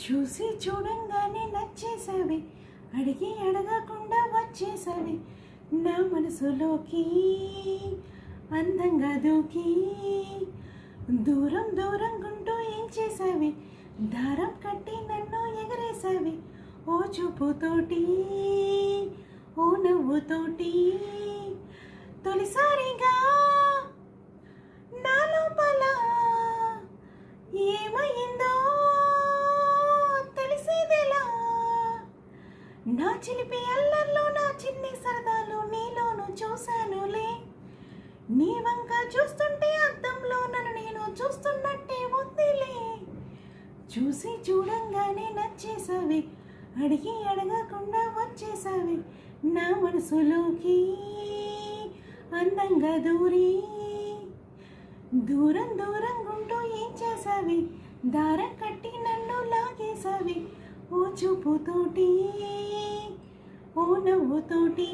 చూసి చూడంగానే నచ్చేసావి, అడిగి అడగకుండా వచ్చేసావి నా మనసులోకి, అందంగా దూకి దూరం దూరం గుంటూ ఏం చేసావి, దారం కట్టి నన్ను ఎగరేసావి ఓ చూపుతోటి, ఓ నవ్వుతోటి. తొలిసారిగా నా లోపల ఏమైందో తెలిసేదెలా, నా చిలిపి అల్లర్లో నా చిన్ని సరదాలు నీలోను చూశానులే. నీ వంక చూస్తుంటే అద్దంలో నన్ను నేను చూస్తున్నట్టే ఉందిలే. చూసి చూడంగానే నచ్చేసావి, అడిగి అడగకుండా వచ్చేసావి నా మనసులోకి, అందంగా దూరి దూరం దూరం గుంటూ ఏం చేసావి, దారం కట్టి నన్ను లాగేసావి ఓ చూపుతోటి, ఓ నవ్వుతోటి.